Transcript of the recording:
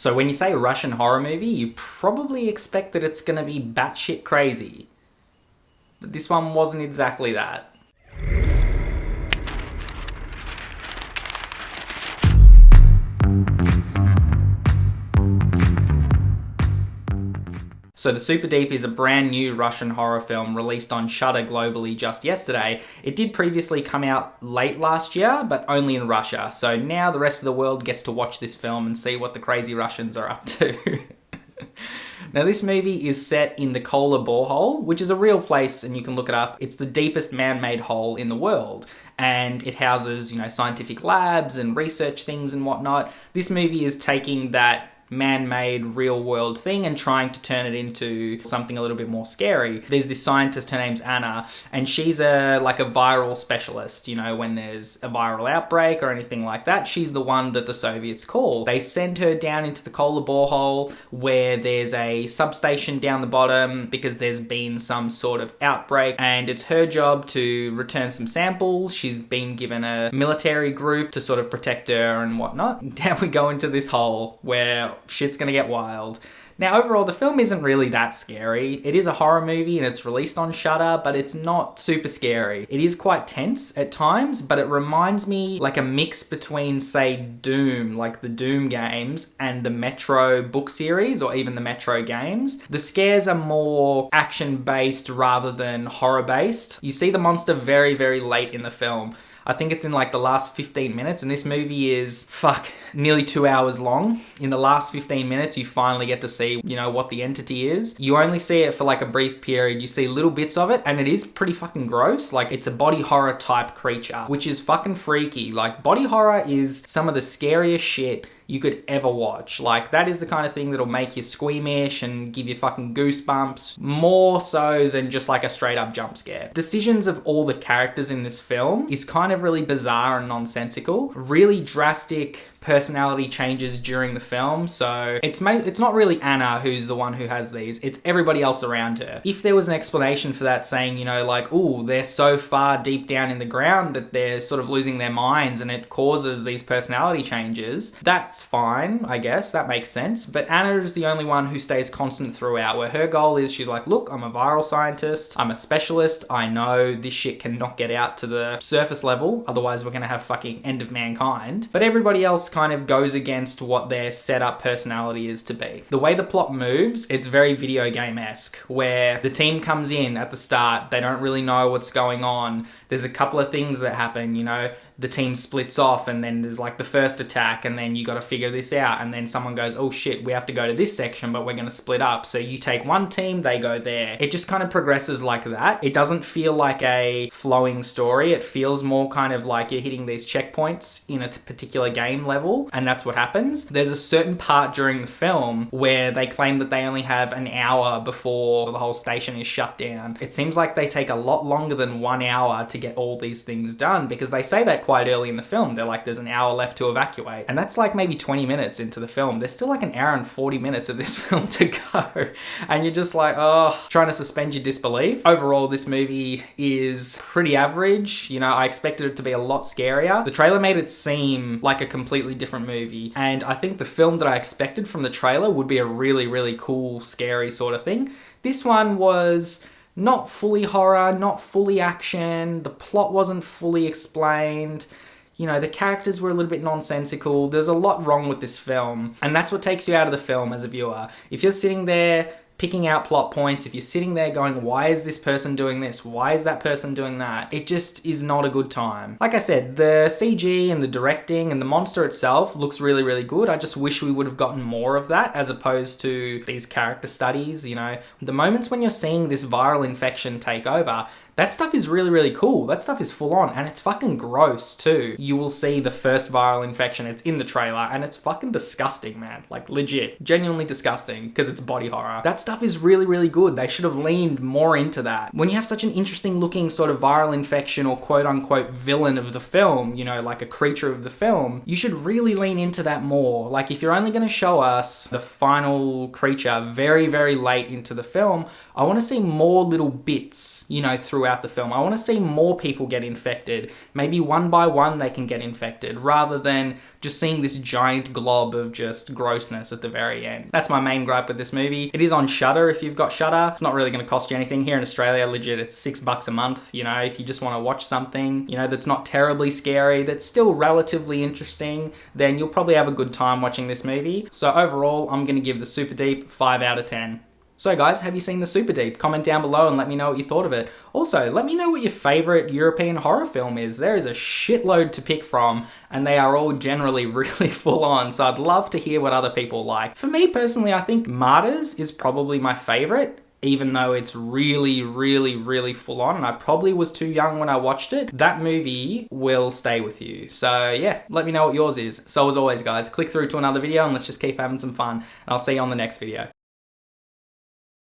So when you say Russian horror movie, you probably expect that it's gonna be batshit crazy. But this one wasn't exactly that. So The Superdeep is a brand new Russian horror film released on Shudder globally just yesterday. It did previously come out late last year, but only in Russia. So now the rest of the world gets to watch this film and see what the crazy Russians are up to. Now, this movie is set in the Cola Borehole, which is a real place, and you can look it up. It's the deepest man-made hole in the world, and it houses, scientific labs and research things and whatnot. This movie is taking that man-made real-world thing and trying to turn it into something a little bit more scary. There's this scientist, her name's Anna, and she's a viral specialist. When there's a viral outbreak or anything like that, she's the one that the Soviets call. They send her down into the Cola Borehole where there's a substation down the bottom because there's been some sort of outbreak, and it's her job to return some samples. She's been given a military group to sort of protect her and whatnot. Down we go into this hole where shit's gonna get wild. Now, overall, the film isn't really that scary. It is a horror movie and it's released on Shudder, but it's not super scary. It is quite tense at times, but it reminds me like a mix between, say, Doom, like the Doom games, and the Metro book series, or even the Metro games. The scares are more action-based rather than horror-based. You see the monster very, very late in the film. I think it's in like the last 15 minutes, and this movie is, nearly 2 hours long. In the last 15 minutes, you finally get to see, what the entity is. You only see it for like a brief period. You see little bits of it, and it is pretty fucking gross. Like, it's a body horror type creature, which is fucking freaky. Like, body horror is some of the scariest shit you could ever watch. Like, that is the kind of thing that'll make you squeamish and give you fucking goosebumps, more so than just like a straight up jump scare. Decisions of all the characters in this film is kind of really bizarre and nonsensical. Really drastic personality changes during the film. So it's not really Anna who's the one who has these, it's everybody else around her. If there was an explanation for that, saying, ooh, they're so far deep down in the ground that they're sort of losing their minds and it causes these personality changes, that's fine, I guess, that makes sense. But Anna is the only one who stays constant throughout, where her goal is, she's like, look, I'm a viral scientist, I'm a specialist, I know this shit cannot get out to the surface level, otherwise we're gonna have fucking end of mankind. But everybody else kind of goes against what their set-up personality is to be. The way the plot moves, it's very video game-esque, where the team comes in at the start, they don't really know what's going on, there's a couple of things that happen, the team splits off, and then there's like the first attack, and then you got to figure this out, and then someone goes, oh shit, we have to go to this section, but we're going to split up. So you take one team, they go there. It just kind of progresses like that. It doesn't feel like a flowing story. It feels more kind of like you're hitting these checkpoints in a particular game level, and that's what happens. There's a certain part during the film where they claim that they only have an hour before the whole station is shut down. It seems like they take a lot longer than 1 hour to get all these things done, because they say that quite early in the film. They're like, there's an hour left to evacuate, and that's like maybe 20 minutes into the film. There's still like an hour and 40 minutes of this film to go, and you're just like, trying to suspend your disbelief. Overall, this movie is pretty average. I expected it to be a lot scarier. The trailer made it seem like a completely different movie, and I think the film that I expected from the trailer would be a really, really cool, scary sort of thing. This one was not fully horror, not fully action, the plot wasn't fully explained, the characters were a little bit nonsensical. There's a lot wrong with this film, and that's what takes you out of the film as a viewer. If you're sitting there picking out plot points, if you're sitting there going, why is this person doing this? Why is that person doing that? It just is not a good time. Like I said, the CG and the directing and the monster itself looks really, really good. I just wish we would have gotten more of that as opposed to these character studies, The moments when you're seeing this viral infection take over, that stuff is really, really cool. That stuff is full on, and it's fucking gross too. You will see the first viral infection, it's in the trailer, and it's fucking disgusting, man. Like, legit. Genuinely disgusting, because it's body horror. That stuff is really, really good. They should have leaned more into that. When you have such an interesting looking sort of viral infection or quote-unquote villain of the film, like a creature of the film, you should really lean into that more. Like, if you're only going to show us the final creature very, very late into the film, I want to see more little bits, throughout throughout the film. I want to see more people get infected. Maybe one by one they can get infected, rather than just seeing this giant glob of just grossness at the very end. That's my main gripe with this movie. It is on Shudder if you've got Shudder. It's not really going to cost you anything. Here in Australia, legit, it's $6 a month, you know, if you just want to watch something, you know, that's not terribly scary, that's still relatively interesting, then you'll probably have a good time watching this movie. So overall, I'm going to give the Superdeep 5 out of 10. So guys, have you seen the Superdeep? Comment down below and let me know what you thought of it. Also, let me know what your favourite European horror film is. There is a shitload to pick from, and they are all generally really full on, so I'd love to hear what other people like. For me personally, I think Martyrs is probably my favourite, even though it's really, really, really full on, and I probably was too young when I watched it. That movie will stay with you. So yeah, let me know what yours is. So as always guys, click through to another video and let's just keep having some fun, and I'll see you on the next video.